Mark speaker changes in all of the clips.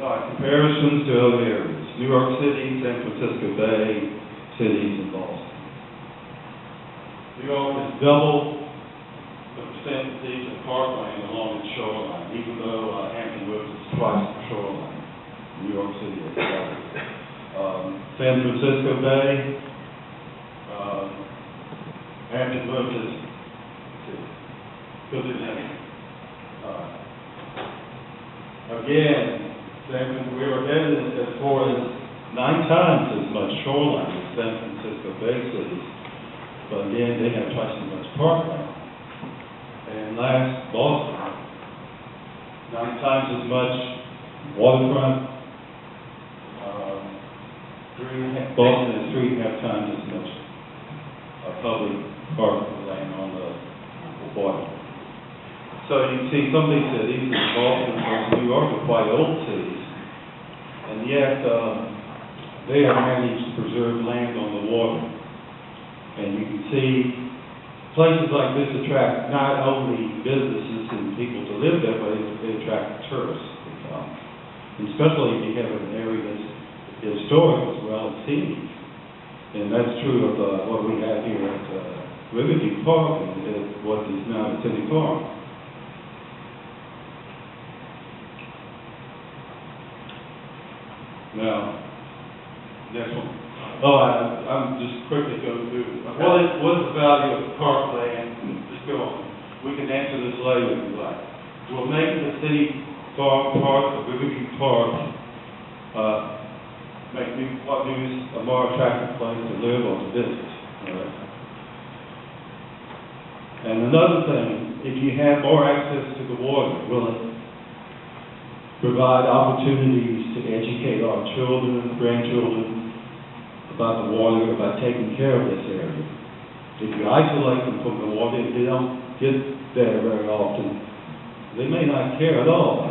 Speaker 1: Comparisons to other areas. New York City, San Francisco Bay, cities, and Boston. New York is double the percentages of parkland along its shoreline, even though Hampton Roads is twice the shoreline. New York City is double. San Francisco Bay, Hampton Roads is because it has again, we were getting as far as 9 times as much shoreline as San Francisco Bay cities, but again, they have twice as much parkland. And last, Boston, 9 times as much waterfront. Boston has 3.5 times as much public parkland on the water. So you can see some of these cities, Boston and New York, are quite old cities, and yet they have managed to preserve land on the water. And you can see places like this attract not only businesses and people to live there, but they attract tourists to come. And especially if you have an area that's historic as well as scenic. And that's true of what we have here at Riverview Park and what is now the City Park. Now, next one. Oh, I'm just quickly going through. What's the value of parkland? Just go on. We can answer this later if you like. We'll make the city park, the Riverview Park, make Newport News a more attractive place to live or to visit. Right? And another thing, if you have more access to the water, will it provide opportunities to educate our children, grandchildren about the water, about taking care of this area? If you isolate them from the water, if they don't get there very often, they may not care at all.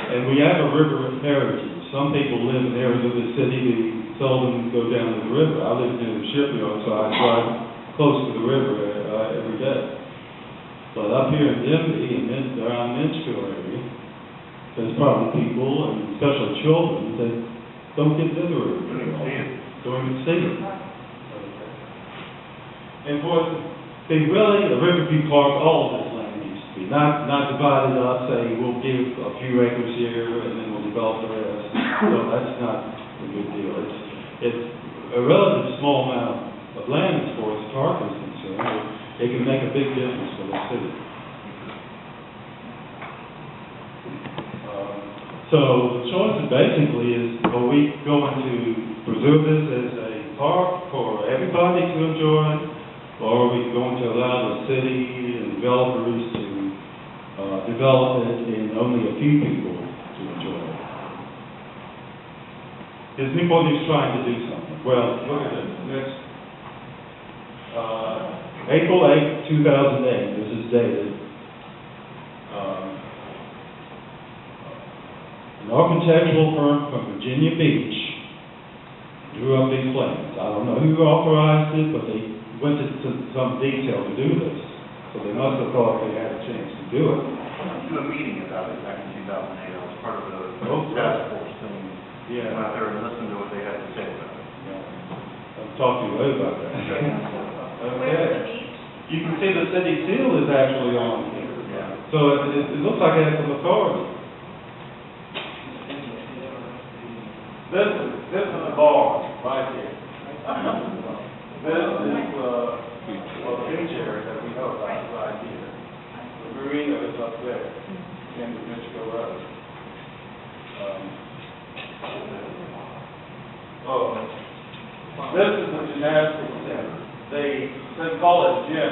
Speaker 1: And we have a river heritage. Some people live in areas of the city that seldom go down to the river. I live near the shipyard, so I drive close to the river every day. But up here in Denby and around Minstrel area, there's probably people, and especially children, that don't get to the river. Don't even see it. And for really, the Riverview Park, all of this land needs to be not divided up, say we'll give a few acres here and then we'll develop the rest. No, that's not a good deal. It's a relatively small amount of land as far as the park is concerned. It can make a big difference for the city. So the choice basically is, are we going to preserve this as a park for everybody to enjoy, or are we going to allow the city and developers to develop it and only a few people to enjoy it? Is Newport News trying to do something? Well, look at this. Next, April 8, 2008, this is dated. An architectural firm from Virginia Beach drew up these plans. I don't know who authorized it, but they went into some detail to do this. So they must have thought they had a chance to do it.
Speaker 2: I went to a meeting about it back in 2008. I was part of the task force thing.
Speaker 1: Yeah.
Speaker 2: Went out there and listened to what they had to say about it.
Speaker 1: Yeah. I'll talk to you later about that.
Speaker 3: Okay.
Speaker 1: You can see the city seal is actually on here.
Speaker 2: Yeah.
Speaker 1: So it looks like it has some authority. This is the bar right here. This is the beach area that we know about right here. The marina is up there, in the Michigan Road. This is the gymnastics center. They call it gym.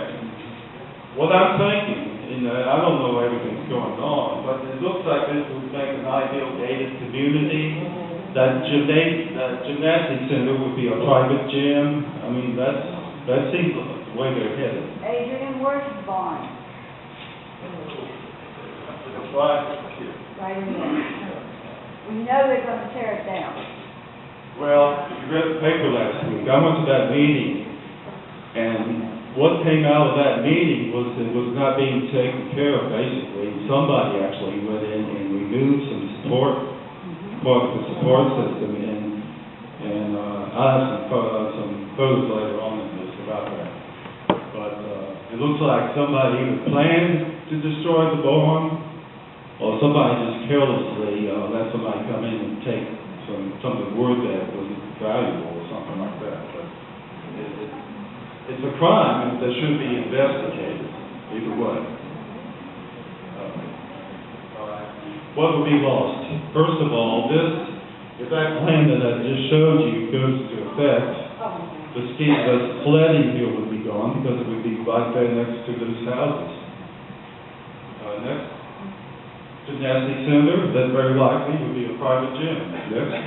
Speaker 1: What I'm thinking, and I don't know everything's going on, but it looks like this would make an ideal gated community. That gymnastics center would be a private gym. I mean, that seems the way they're headed.
Speaker 3: Adrian, where's the barn? Right in there. We know they're going to tear it down.
Speaker 1: Well, you read the paper last week. I went to that meeting, and what came out of that meeting was it was not being taken care of, basically. Somebody actually went in and removed some support, part of the support system, and I have some photos later on in this about that. But it looks like somebody either planned to destroy the barn, or somebody just carelessly let somebody come in and take some of the wood that wasn't valuable or something like that. But it's a crime that should be investigated either way. What would be lost? First of all, if that plan that I just showed you goes into effect, the sledding field would be gone because it would be right there next to those houses. Next, gymnastics center, that very likely would be a private gym. Next,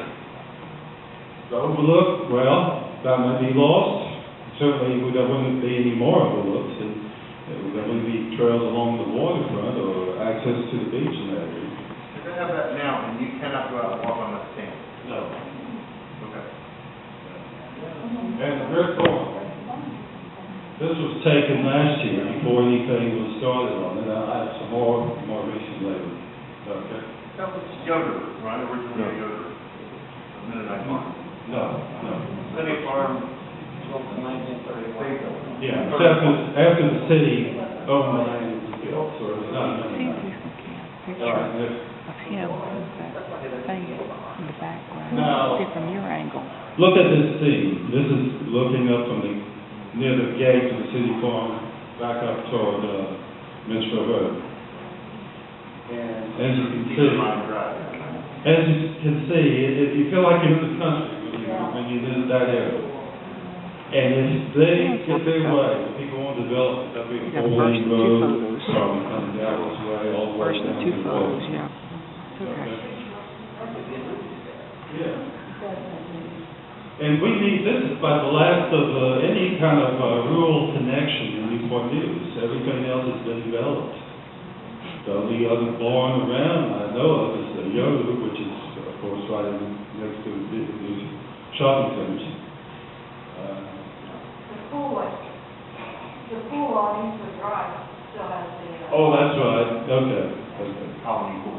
Speaker 1: the overlook, well, that might be lost. Certainly, there wouldn't be any more overlooks, and there wouldn't be trails along the waterfront or access to the beach in that area.
Speaker 2: If they have that now, and you cannot go out and walk on that sand.
Speaker 1: No.
Speaker 2: Okay.
Speaker 1: And very cool. This was taken last year before anything was started on it. I have some more recent later. Okay.
Speaker 2: That was Yoder, right? Originally Yoder. Mennonite farm.
Speaker 1: No.
Speaker 2: City farm.
Speaker 1: Yeah, after the city owned the land it was built, so it's not Mennonite. All right, next.
Speaker 4: Of him, that thing in the background,
Speaker 1: Now,
Speaker 4: see from your angle.
Speaker 1: look at this scene. This is looking up from near the gate to the city farm, back up toward Mitchell Road. And as you can see, you feel like you're in the country when you visit that area. And if they get their way, the people want to develop, that'll be a four-lane road, from coming down this way, all the way
Speaker 4: First
Speaker 1: down
Speaker 4: the two
Speaker 1: to the
Speaker 4: photos,
Speaker 1: road.
Speaker 4: yeah. Okay.
Speaker 1: Yeah. And we need, this is about the last of any kind of rural connection in Newport News. Everything else has been developed. The only other barn around I know of is the Yoder, which is, of course, right next to the shopping centers.
Speaker 3: The pool on Eastwood Drive still has the.
Speaker 1: Oh, that's right, okay.
Speaker 2: Colony pool.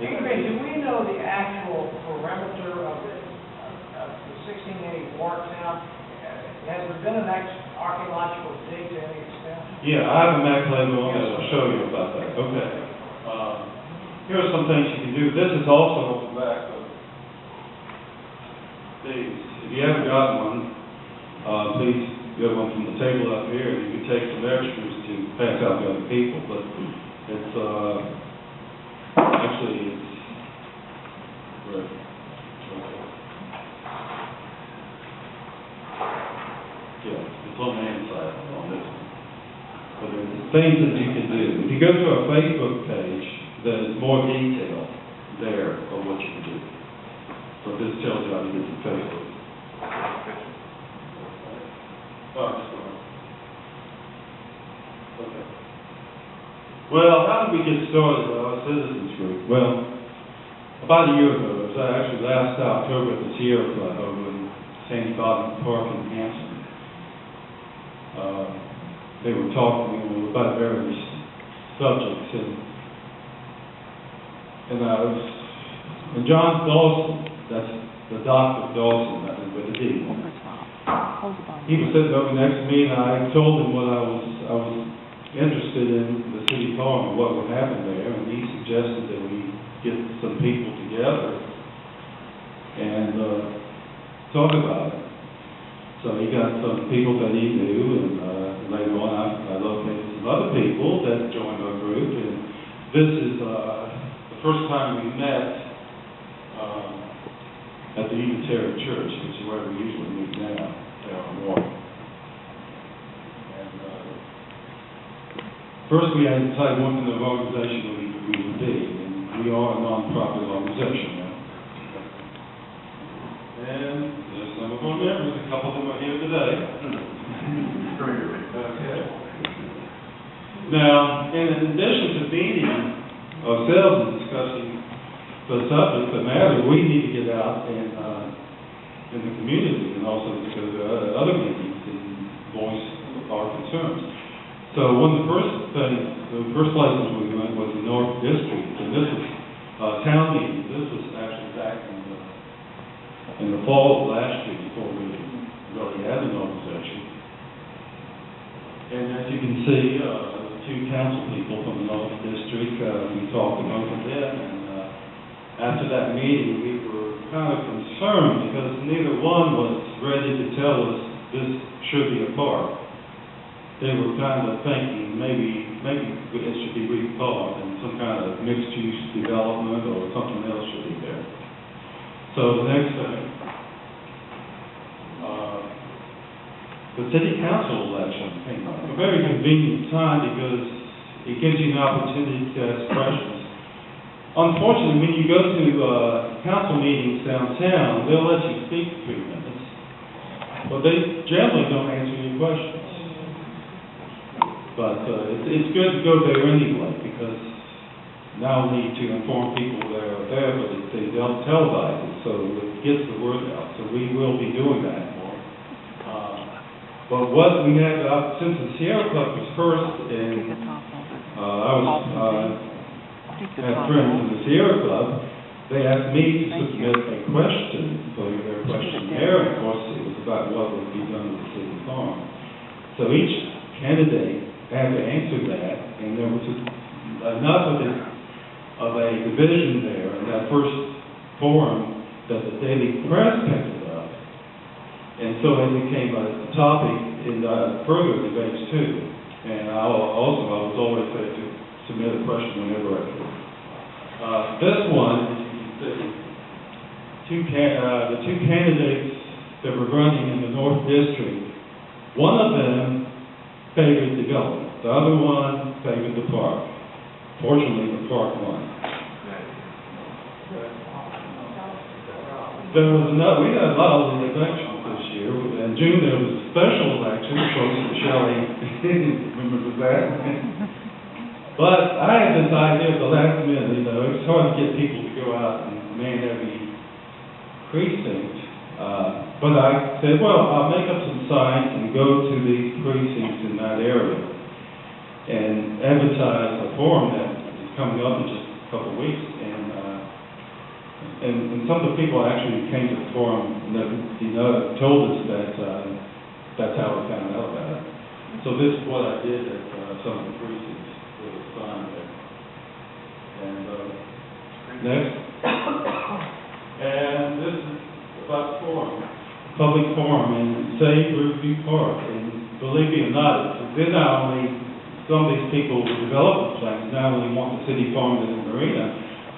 Speaker 5: Adrian, do we know the actual perimeter of the 1680 Wartown? Has there been an archaeological dig to any extent?
Speaker 1: Yeah, I have a map later on that will show you about that, okay. Here are some things you can do. This is also on the back of these. If you haven't gotten one, please get one from the table up here. You can take some extras to pass out to other people, but it's, actually, right. Yeah, it's on the inside on this one. But there's things that you can do. If you go to our Facebook page, there's more detail there of what you can do. So this tells you how to get to Facebook. Okay. Well, how did we get started with our citizens group? Well, about a year ago, it was actually last October at the Sierra Club over in Sandy Bottom Park in Hampton. They were talking about various subjects, and John Dawson, that's the Dr. Dawson, that is with a D. He was sitting over next to me, and I told him what I was interested in the city farm and what would happen there, and he suggested that we get some people together and talk about it. So he got some people that he knew, and later on I located some other people that joined our group, and this is the first time we met at the Unitarian Church, which is where we usually meet now, there on North. And first we had to decide what kind of organization we would be, and we are a non-profit organization now. And there's some of our members, a couple of them are here today. Okay. Now, in addition to meeting ourselves and discussing the subject, the matter, we need to get out and in the community and also to go to other meetings and our concerns. So one of the first places we went was the North District, and this was town meeting. This was actually back in the fall of last year before we really had an organization. And as you can see, the two council people from the North District, we talked to both of them, and after that meeting, we were kind of concerned because neither one was ready to tell us this should be a park. They were kind of thinking maybe it should be re-parked and some kind of mixed-use development or something else should be there. So the next thing, the city council election came up. A very convenient time because it gives you an opportunity to ask questions. Unfortunately, when you go to council meetings downtown, they'll let you speak for 3 minutes, but they generally don't answer your questions. But it's good to go there anyway, because not only to inform people that are there, but they don't televise it, so it gets the word out. So we will be doing that more. But what we had, since the Sierra Club was first, and had friends in the Sierra Club, they asked me to submit a question for their questionnaire, and of course it was about what would be done with the city farm. So each candidate had to answer that, and there was enough of a division there in that first forum that the Daily Press picked it up, and so it became a topic in further debates too. And I was always ready to submit a question whenever I could. This one, as you can see, the two candidates that were running in the North District, one of them favored development, the other one favored the park. Fortunately, the park won. We had a lot of elections this year. In June, there was a special election, close to Shelley. Remember that? But I had this idea at the last minute, it's hard to get people to go out and man every precinct. But I said, well, I'll make up some signs and go to these precincts in that area and advertise a forum that is coming up in just a couple of weeks. And some of the people actually came to the forum and told us that that's how we found out about it. So this is what I did at some of the precincts. And next, and this is about forum, public forum in Save Riverview Park. And believe me or not, they're not only, some of these people who develop the plans not only want the city farm in the marina,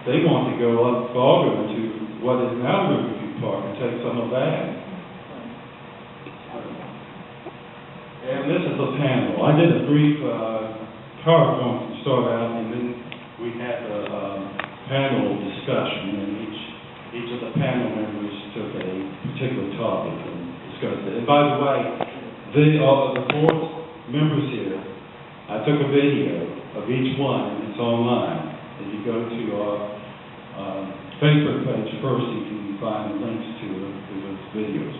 Speaker 1: they want to go up farther into what is now Riverview Park and take some of that. And this is a panel. I did a brief PowerPoint to start out, and then we had a panel discussion, and each of the panel members took a particular topic and discussed it. And by the way, the 4 members here, I took a video of each one, and it's online. If you go to our Facebook page first, you can find links to those videos.